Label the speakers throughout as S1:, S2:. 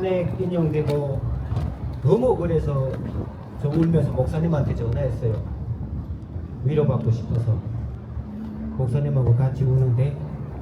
S1: 탄핵 인용되고 너무 억울해서 저 울면서 목사님한테 전화했어요. 위로받고 싶어서. 목사님하고 같이 우는데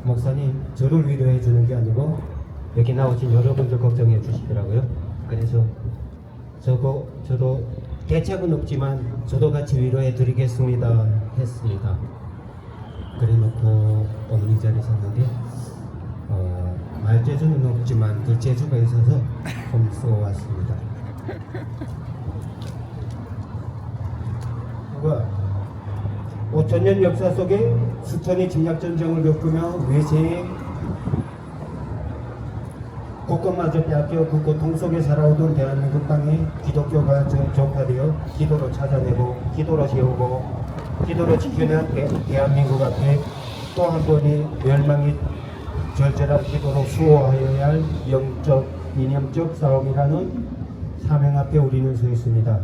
S1: 목사님 저를 위로해 주는 게 아니고 여기 나오신 여러분들 걱정해 주시더라고요. 그래서 저도 대책은 없지만 저도 같이 위로해 드리겠습니다 했습니다. 그래놓고 어머니 자리에 섰는데 말재주는 없지만 글재주가 있어서 좀 써왔습니다. 5천년 역사 속에 수천의 침략전쟁을 겪으며 외세의 곳곳마저 빼앗겨 그 고통 속에 살아오던 대한민국 땅에 기독교가 전파되어 기도로 찾아내고 기도로 세우고 기도로 지켜낸 대한민국 앞에 또 한 번의 멸망이 절절한 기도로 수호하여야 할 영적, 이념적 싸움이라는 사명 앞에 우리는 서 있습니다.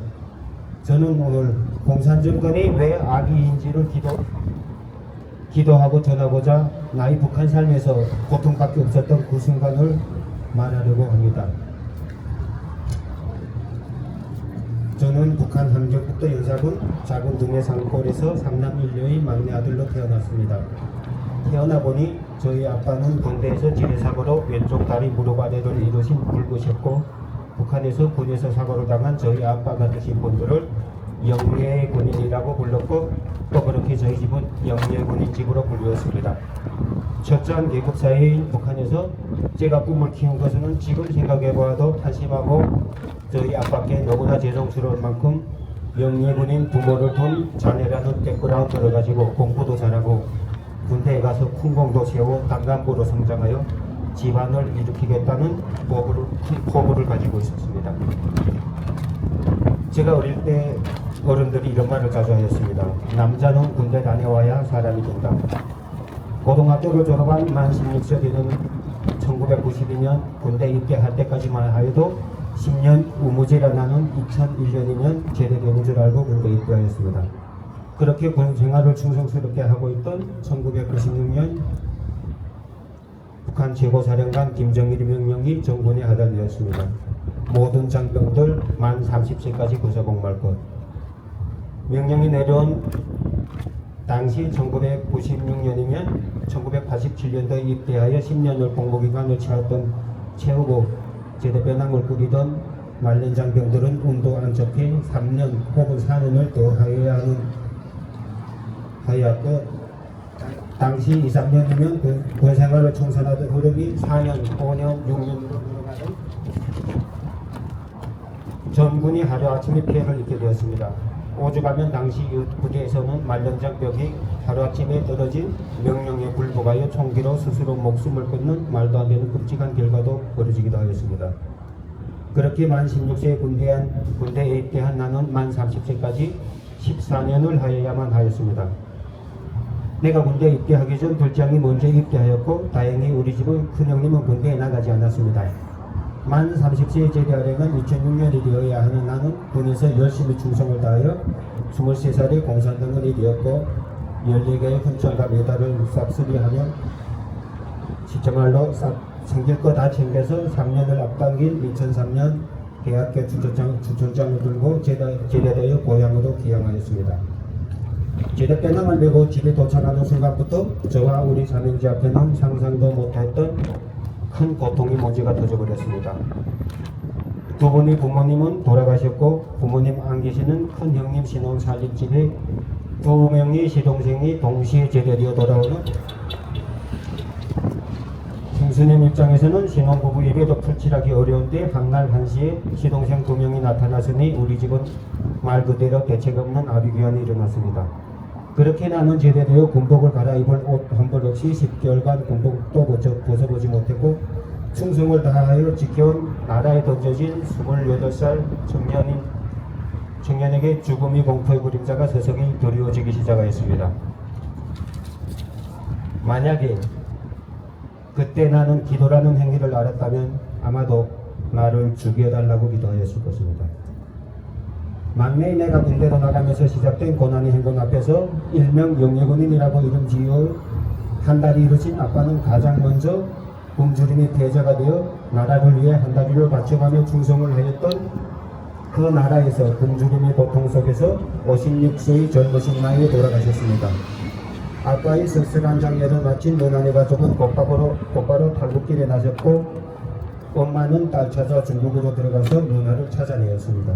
S1: 저는 오늘 공산정권이 왜 악의인지를 기도하고 전하고자 나의 북한 삶에서 고통밖에 없었던 그 순간을 말하려고 합니다. 저는 북한 함경북도 연사군 작은 등해산골에서 3남 1녀의 막내 아들로 태어났습니다. 태어나 보니 저희 아빠는 군대에서 지뢰사고로 왼쪽 다리 무릎 아래를 잃으신 붉으셨고 북한에서 군에서 사고를 당한 저희 아빠 같으신 분들을 영예 군인이라고 불렀고 또 그렇게 저희 집은 영예 군인 집으로 불렸습니다. 처참한 계급사회인 북한에서 제가 꿈을 키운 것은 지금 생각해봐도 한심하고 저희 아빠께 너무나 죄송스러운 만큼 영예 군인 부모를 둔 자네라는 백그라운드를 가지고 공부도 잘하고 군대에 가서 큰 공도 세워 단간부로 성장하여 집안을 일으키겠다는 포부를 가지고 있었습니다. 제가 어릴 때 어른들이 이런 말을 자주 하였습니다. 남자는 군대 다녀와야 사람이 된다. 고등학교를 졸업한 만 16세 되는 1992년 군대 입대할 때까지만 하여도 10년 우무제라 나는 2001년이면 제대되는 줄 알고 군대 입대하였습니다. 그렇게 군 생활을 충성스럽게 하고 있던 1996년 북한 최고사령관 김정일 명령이 정군에 하달되었습니다. 모든 장병들 만 30세까지 군사복무할 것. 명령이 내려온 당시 1996년이면 1987년도에 입대하여 10년을 복무기간을 채우고 제대변함을 꾸리던 말년 장병들은 운도 안 좋게 3년 혹은 4년을 더 하였고 당시 2, 3년이면 군생활을 청산하던 흐름이 4년, 5년, 6년으로 늘어나는 전군이 하루아침에 피해를 입게 되었습니다. 오죽하면 당시 부대에서는 말년장병이 하루아침에 떨어진 명령에 불복하여 총기로 스스로 목숨을 끊는 말도 안 되는 끔찍한 결과도 벌어지기도 하였습니다. 그렇게 만 16세에 군대에 입대한 나는 만 30세까지 14년을 하여야만 하였습니다. 내가 군대에 입대하기 전 둘째형이 먼저 입대하였고 다행히 우리 집은 큰형님은 군대에 나가지 않았습니다. 만 30세에 제대하려면 2006년이 되어야 하는 나는 군에서 열심히 충성을 다하여 23살에 공산당원이 되었고 14개의 훈장과 메달을 싹쓸이하며 시청말로 챙길 거 다 챙겨서 3년을 앞당긴 2003년 대학교 주촌장을 들고 제대되어 고향으로 귀향하였습니다. 제대 빼낭을 메고 집에 도착하는 순간부터 저와 우리 삼형제 앞에는 상상도 못했던 큰 고통이 먼지가 터져버렸습니다. 두 분의 부모님은 돌아가셨고 부모님 안 계시는 큰 형님 신혼 살림집에 두 명의 시동생이 동시에 제대되어 돌아오는 형수님 입장에서는 신혼부부 입에도 풀칠하기 어려운데 한날 한시에 시동생 두 명이 나타났으니 우리 집은 말 그대로 대책 없는 아비규환이 일어났습니다. 그렇게 나는 제대되어 군복을 갈아입을 옷 한 벌 없이 10개월간 군복도 벗어보지 못했고 충성을 다하여 지켜온 나라에 던져진 28살 청년에게 죽음이 공포의 그림자가 서서히 드리워지기 시작하였습니다. 만약에 그때 나는 기도라는 행위를 알았다면 아마도 나를 죽여달라고 기도하였을 것입니다. 막내 내가 군대로 나가면서 시작된 고난의 행군 앞에서 일명 영예군인이라고 이름 지어 한 달이 이르신 아빠는 가장 먼저 굶주림의 패자가 되어 나라를 위해 한 다리를 바쳐가며 충성을 하였던 그 나라에서 굶주림의 고통 속에서 56세의 젊으신 나이에 돌아가셨습니다. 아빠의 쓸쓸한 장례를 마친 너난의 가족은 곧바로 탈북길에 나섰고 엄마는 딸 찾아 중국으로 들어가서 누나를 찾아내었습니다.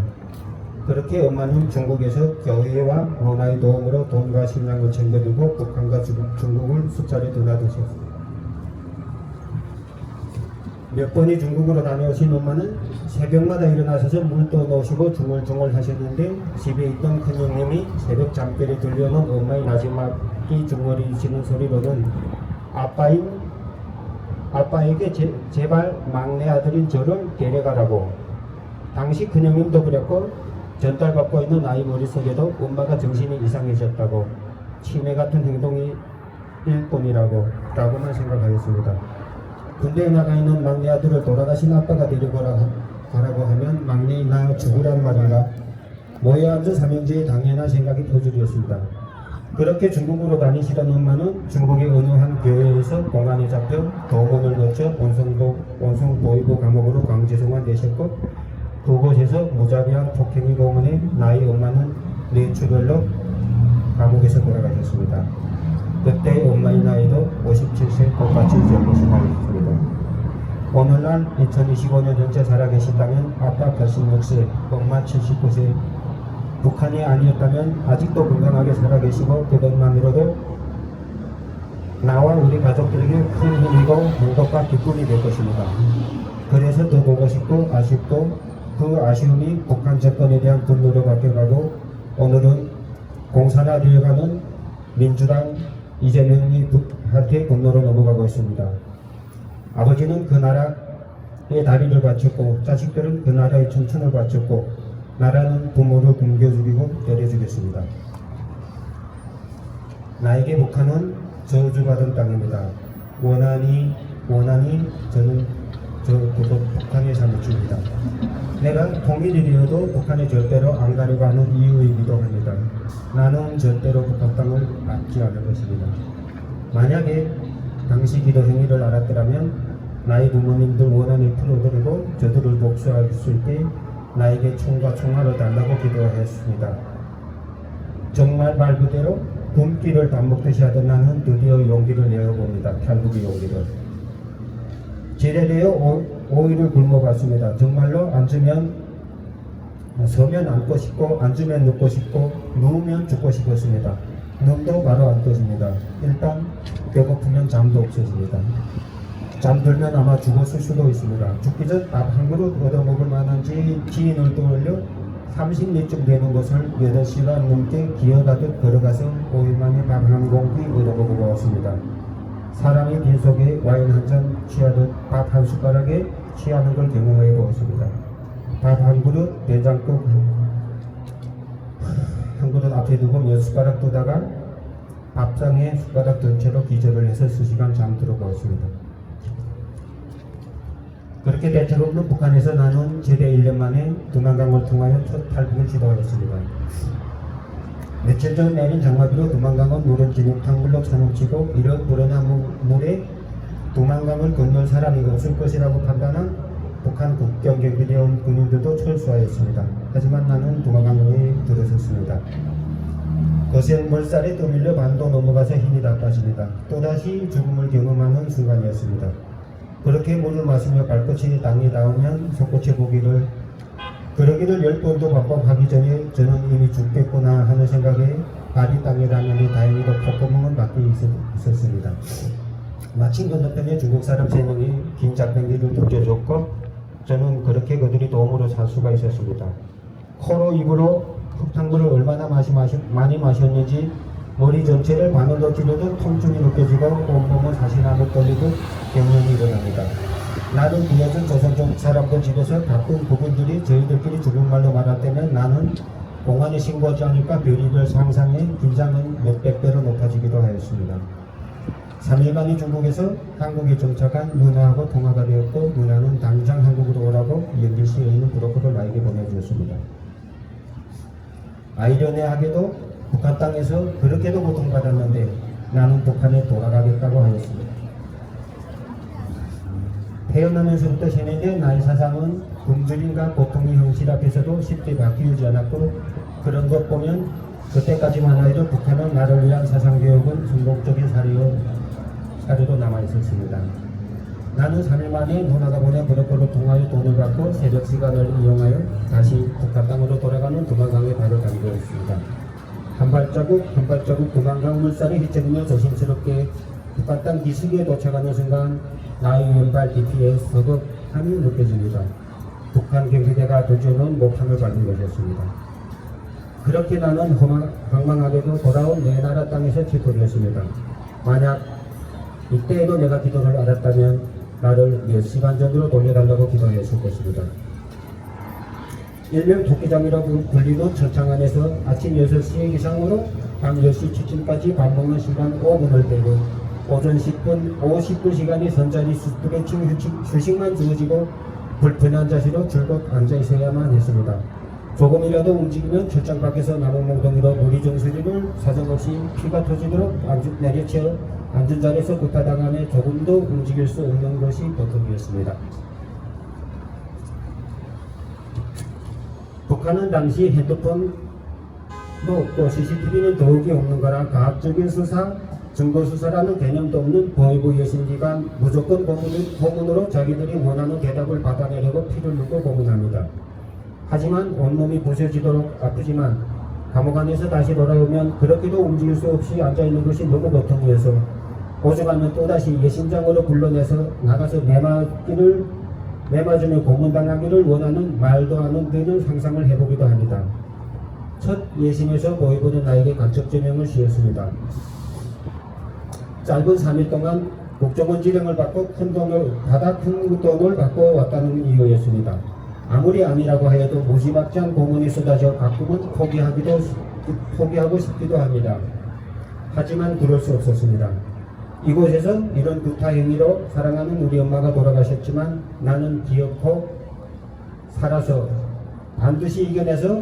S1: 그렇게 엄마는 중국에서 교회와 누나의 도움으로 돈과 식량을 챙겨들고 북한과 중국을 수차례 드나드셨습니다. 몇 번이 중국으로 다녀오신 엄마는 새벽마다 일어나셔서 물도 놓으시고 중얼중얼 하셨는데 집에 있던 큰형님이 새벽 잠결에 들려오는 엄마의 마지막이 중얼이시는 소리로는 아빠에게 제발 막내 아들인 저를 데려가라고. 당시 큰형님도 그랬고 전달받고 있는 아이 머릿속에도 엄마가 정신이 이상해졌다고, 치매 같은 행동이 일 뿐이라고만 생각하였습니다. 군대에 나가 있는 막내 아들을 돌아가신 아빠가 데려가라고 하면 막내의 나 죽으란 말인가? 모여 앉은 삼형제의 당연한 생각이 표절이었습니다. 그렇게 중국으로 다니시던 엄마는 중국의 어느 한 교회에서 공안에 잡혀 도원을 거쳐 원성보위부 감옥으로 강제 송환되셨고 그곳에서 무자비한 폭행이 공언해 나의 엄마는 뇌출혈로 감옥에서 돌아가셨습니다. 그때 엄마의 나이도 57세 꽃밭이 젊으신 나이였습니다. 오늘날 2025년 현재 살아계신다면 아빠 86세, 엄마 79세, 북한이 아니었다면 아직도 건강하게 살아계시고 그것만으로도 나와 우리 가족들에게 큰 힘이고 행복과 기쁨이 될 것입니다. 그래서 더 보고 싶고 아쉽고 그 아쉬움이 북한 정권에 대한 분노로 바뀌어가고 오늘은 공산화되어가는 민주당 이재명한테 분노로 넘어가고 있습니다. 아버지는 그 나라의 다리를 바쳤고 자식들은 그 나라의 청춘을 바쳤고 나라는 부모를 굶겨 죽이고 때려 죽였습니다. 나에게 북한은 저주받은 땅입니다. 원한이 저는 그곳 북한의 사무치입니다. 내가 통일이 되어도 북한에 절대로 안 가려고 하는 이유이기도 합니다. 나는 절대로 북한 땅을 받지 않을 것입니다. 만약에 당시 기도 행위를 알았더라면 나의 부모님들 원한을 풀어드리고 저들을 복수할 수 있게 나에게 총과 총알을 달라고 기도하였습니다. 정말 말 그대로 굶기를 밥 먹듯이 하던 나는 드디어 용기를 내어봅니다. 탈북의 용기를. 지뢰되어 5일을 굶어봤습니다. 정말로 서면 앉고 싶고 앉으면 눕고 싶고 누우면 죽고 싶었습니다. 눈도 바로 안 떠집니다. 일단 배고프면 잠도 없어집니다. 잠들면 아마 죽었을 수도 있습니다. 죽기 전 밥 한 그릇 얻어먹을 만한지 지인을 떠올려 30리쯤 되는 곳을 8시간 넘게 기어가듯 걸어가서 5일 만에 밥 한 공기 얻어먹고 왔습니다. 사람이 빈속에 와인 한 잔 취하듯 밥 한 숟가락에 취하는 걸 경험해 보았습니다. 밥 한 그릇, 된장국 한 그릇 앞에 두고 몇 숟가락 두다가 밥상에 숟가락 든 채로 기절을 해서 수시간 잠들어 보았습니다. 그렇게 대책 없는 북한에서 나는 제대 1년 만에 두만강을 통하여 첫 탈북을 시도하였습니다. 며칠 전 내린 장마비로 두만강은 물은 진흙탕물로 차넘치고 이런 불어난 물에 두만강을 건널 사람이 없을 것이라고 판단한 북한 국경경비대 온 군인들도 철수하였습니다. 하지만 나는 두만강에 들어섰습니다. 거센 물살에 떠밀려 반도 넘어가서 힘이 다 빠집니다. 또다시 죽음을 경험하는 순간이었습니다. 그렇게 물을 마시며 발끝이 땅에 닿으면 솟구쳐 보기를 그러기를 10번도 반복하기 전에 저는 이미 죽겠구나 하는 생각에 발이 땅에 닿으니 다행히도 콧구멍은 밖에 있었습니다. 마침 건너편에 중국 사람 3명이 긴 작병기를 던져줬고 저는 그렇게 그들이 도움으로 살 수가 있었습니다. 코로 입으로 흙탕물을 얼마나 많이 마셨는지 머리 전체를 바늘로 찌르듯 통증이 느껴지고 온몸은 사시나무 떨리듯 경련이 일어납니다. 나는 비어준 조선족 사람들 집에서 바쁜 부부들이 저희들끼리 죽음말로 말할 때는 나는 공안에 신고하지 않을까 별의별 상상에 긴장은 몇백 배로 높아지기도 하였습니다. 3일간이 중국에서 한국에 정착한 누나하고 통화가 되었고 누나는 당장 한국으로 오라고 연길시에 있는 브로커를 나에게 보내주었습니다. 아이러니하게도 북한 땅에서 그렇게도 고통받았는데 나는 북한에 돌아가겠다고 하였습니다. 태어나면서부터 세뇌된 나의 사상은 굶주림과 고통의 현실 앞에서도 쉽게 바뀌지 않았고, 그런 것 보면 그때까지만 해도 북한은 나를 위한 사상교육은 성공적인 사례로 남아있었습니다. 나는 3일 만에 누나가 보낸 브로커를 통하여 돈을 받고 새벽 시간을 이용하여 다시 북한 땅으로 돌아가는 두만강에 발을 담고 있습니다. 한 발자국 두만강 물살이 휘청이며 조심스럽게 북한 땅 기슭에 도착하는 순간 나의 왼발 DP에 서걱함이 느껴집니다. 북한 경비대가 던져놓은 목함을 밟은 것이었습니다. 그렇게 나는 황망하게도 돌아온 내 나라 땅에서 체포되었습니다. 만약 이때에도 내가 기도를 알았다면 나를 몇 시간 전으로 돌려달라고 기도했을 것입니다. 일명 도끼장이라고 불리는 천창 안에서 아침 6시의 기상으로 밤 10시 취침까지 밥 먹는 시간 5분을 빼고 오전 10분, 오후 10분 시간이 선자리 스트레칭 휴식만 주어지고 불편한 자세로 줄곧 앉아 있어야만 했습니다. 조금이라도 움직이면 출장 밖에서 나무몽둥이로 무리 정수리를 사정없이 피가 터지도록 내려쳐 앉은 자리에서 구타당하며 조금도 움직일 수 없는 것이 보통이었습니다. 북한은 당시 핸드폰도 없고 CCTV는 더욱이 없는 거라 과학적인 수사, 증거수사라는 개념도 없는 보위부 여신기관 무조건 고문으로 자기들이 원하는 대답을 받아내려고 피를 물고 고문합니다. 하지만 온몸이 부서지도록 아프지만 감옥 안에서 다시 돌아오면 그렇게도 움직일 수 없이 앉아있는 것이 너무 고통이어서 오죽하면 또다시 예심장으로 불러내서 나가서 매맞으며 고문당하기를 원하는 말도 안 되는 상상을 해보기도 합니다. 첫 예심에서 보위부는 나에게 간첩조명을 씌웠습니다. 짧은 3일 동안 국정원 지령을 받고 큰 돈을 받고 왔다는 이유였습니다. 아무리 아니라고 하여도 무지막지한 고문이 쏟아져 가끔은 포기하고 싶기도 합니다. 하지만 그럴 수 없었습니다. 이곳에서 이런 구타 행위로 사랑하는 우리 엄마가 돌아가셨지만 나는 기어코 살아서 반드시 이겨내서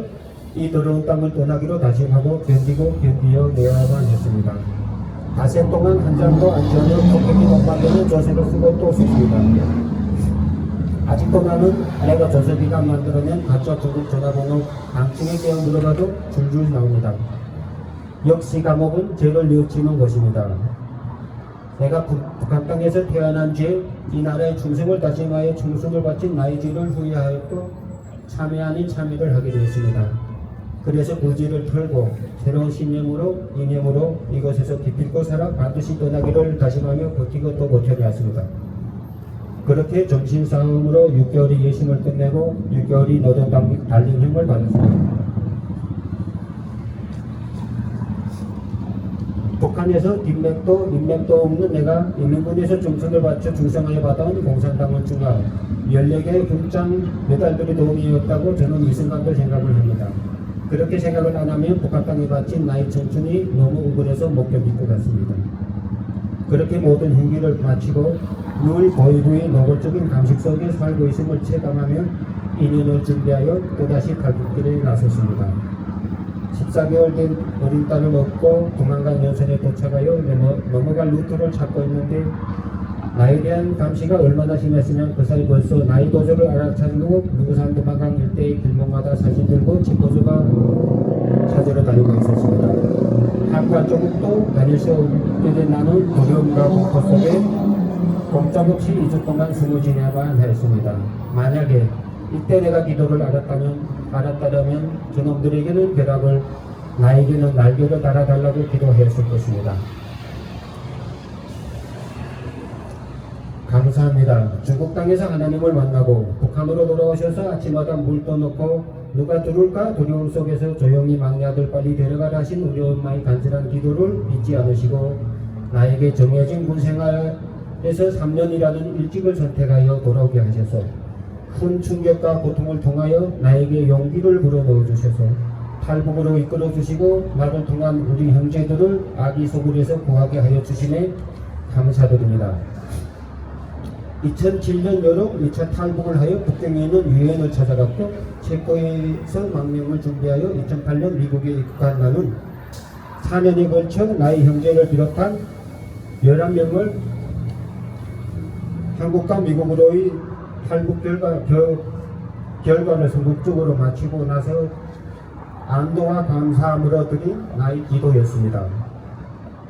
S1: 이 더러운 땅을 떠나기로 다짐하고 견디어 내야만 했습니다. 닷새 동안 한 장도 안 지어져 폭행이 못 만드는 조셉을 쓰고 또 썼습니다. 아직도 나는 내가 조셉이가 만들어낸 가짜 중국 전화번호 당층에 깨어 물어봐도 줄줄 나옵니다. 역시 감옥은 죄를 뉘우치는 것입니다. 내가 북한 땅에서 태어난 죄, 이 나라의 충성을 다짐하여 충성을 바친 나의 죄를 후회하였고 참회 아닌 참회를 하게 되었습니다. 그래서 그 죄를 털고 새로운 이념으로 이곳에서 기필코 살아 반드시 떠나기를 다짐하며 버티고 또 버텨내었습니다. 그렇게 정신싸움으로 6개월의 예심을 끝내고 6개월이 노동 단련형을 받았습니다. 북한에서 인맥도 없는 내가 인민군에서 중선을 바쳐 중성하여 받아온 공산당을 중화 14개의 훈장 메달들이 도움이었다고 저는 이 순간도 생각을 합니다. 그렇게 생각을 안 하면 북한 땅에 바친 나의 청춘이 너무 우울해서 못 견딜 것 같습니다. 그렇게 모든 행위를 마치고 늘 보위부의 노골적인 감식 속에 살고 있음을 체감하며 2년을 준비하여 또다시 탈북길에 나섰습니다. 14개월 된 어린 딸을 얻고 두만강 연선에 도착하여 넘어갈 루트를 찾고 있는데 나에 대한 감시가 얼마나 심했으면 그 사이 벌써 나이 도저를 알아차리고 누구산 두만강 일대의 길목마다 사진 들고 집보조가 찾으러 다니고 있었습니다. 한 발자국도 다닐 수 없게 된 나는 두려움과 공포 속에 꼼짝없이 2주 동안 숨을 지내야만 했습니다. 만약에 이때 내가 기도를 알았다면 저놈들에게는 벼락을 나에게는 날개를 달아달라고 기도했을 것입니다. 감사합니다. 중국 땅에서 하나님을 만나고 북한으로 돌아오셔서 아침마다 물 떠놓고 누가 들어올까 두려움 속에서 조용히 막내 아들 빨리 데려가라 하신 우리 엄마의 간절한 기도를 잊지 않으시고 나에게 정해진 군생활에서 3년이라는 일찍을 선택하여 돌아오게 하셔서 큰 충격과 고통을 통하여 나에게 용기를 불어넣어 주셔서 탈북으로 이끌어 주시고 나를 통한 우리 형제들을 악의 소굴에서 구하게 하여 주시네 감사드립니다. 2007년 여름 2차 탈북을 하여 북경에 있는 유엔을 찾아갔고 체코에서 망명을 준비하여 2008년 미국에 입국한 나는 4년에 걸쳐 나의 형제를 비롯한 11명을 한국과 미국으로의 탈북 결과를 성공적으로 마치고 나서 안도와 감사함으로 드린 나의 기도였습니다.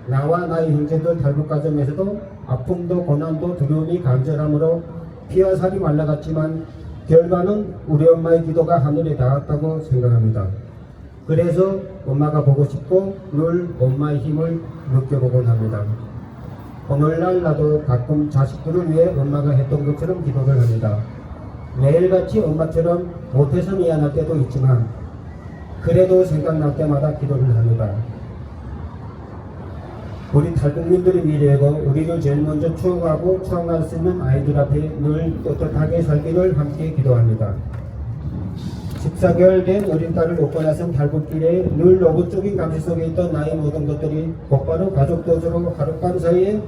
S1: 나와 나의 형제들 탈북 과정에서도 아픔도 고난도 두려움이 간절함으로 피와 살이 말라갔지만 결과는 우리 엄마의 기도가 하늘에 닿았다고 생각합니다. 그래서 엄마가 보고 싶고 늘 엄마의 힘을 느껴보곤 합니다. 오늘날 나도 가끔 자식들을 위해 엄마가 했던 것처럼 기도를 합니다. 매일같이 엄마처럼 못해서 미안할 때도 있지만 그래도 생각날 때마다 기도를 합니다. 우리 탈북민들의 미래고 우리를 제일 먼저 추억하고 추앙할 수 있는 아이들 앞에 늘 떳떳하게 살기를 함께 기도합니다. 14개월 된 어린 딸을 얻고 나선 탈북길에 늘 로봇적인 감시 속에 있던 나의 모든 것들이 곧바로 가족 도주로 하룻밤 사이에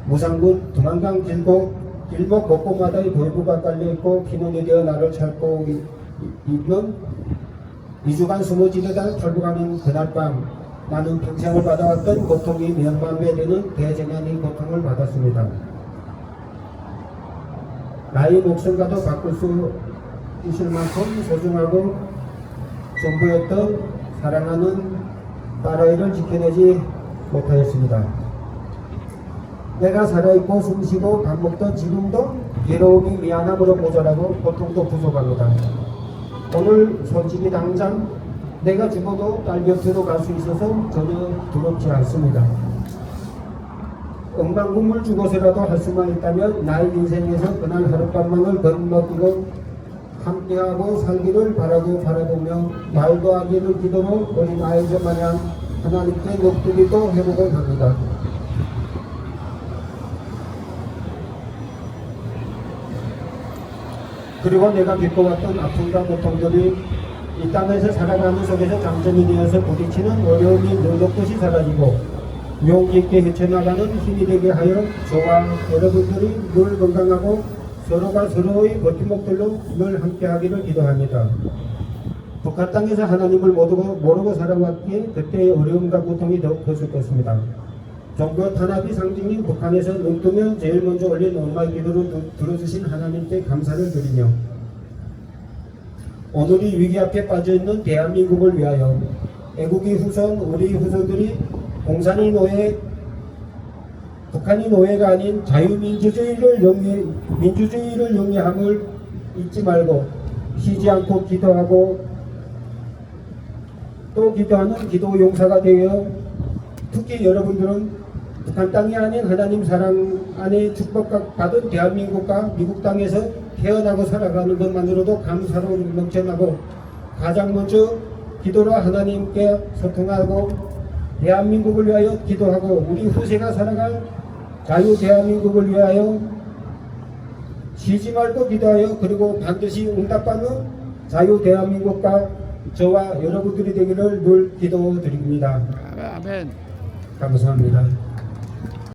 S1: 무상군 두만강 길목 곳곳마다의 돌부가 깔려있고 피눈이 되어 나를 찾고 있는 2주간 숨어지려다 탈북하는 그날 밤 나는 평생을 받아왔던 고통이 면만배 되는 대재난의 고통을 받았습니다. 나의 목숨과도 바꿀 수 있을 만큼 소중하고 전부였던 사랑하는 딸아이를 지켜내지 못하였습니다. 내가 살아있고 숨쉬고 밥 먹던 지금도 괴로움이 미안함으로 모자라고 고통도 부족합니다. 오늘 솔직히 당장 내가 죽어도 딸 곁으로 갈 수 있어서 전혀 두렵지 않습니다. 엄방국물 죽어서라도 할 수만 있다면 나의 인생에서 그날 하룻밤만을 건너뛰고 함께하고 살기를 바라보며 말도 하기를 기도로 어린 아이들 마냥 하나님께 녹두기도 해보곤 합니다. 그리고 내가 겪어왔던 아픔과 고통들이 이 땅에서 살아가는 속에서 장점이 되어서 부딪히는 어려움이 늘없이 사라지고 용기 있게 헤쳐나가는 힘이 되게 하여 저와 여러분들이 늘 건강하고 서로가 서로의 버팀목들로 늘 함께하기를 기도합니다. 북한 땅에서 하나님을 모르고 살아왔기에 그때의 어려움과 고통이 더욱 컸을 것입니다. 종교 탄압이 상징인 북한에서 눈 뜨면 제일 먼저 올린 엄마의 기도를 들어주신 하나님께 감사를 드리며 오늘이 위기 앞에 빠져있는 대한민국을 위하여 애국의 후손 우리 후손들이 공산이 노예 북한이 노예가 아닌 자유민주주의를 영위함을 잊지 말고 쉬지 않고 기도하고 또 기도하는 기도 용사가 되어 특히 여러분들은 북한 땅이 아닌 하나님 사랑 안에 축복받은 대한민국과 미국 땅에서 태어나고 살아가는 것만으로도 감사로 넘쳐나고 가장 먼저 기도로 하나님께 소통하고 대한민국을 위하여 기도하고 우리 후세가 살아갈 자유 대한민국을 위하여 쉬지 말고 기도하여 그리고 반드시 응답받는 자유 대한민국과 저와 여러분들이 되기를 늘 기도드립니다.
S2: 아멘.
S1: 감사합니다.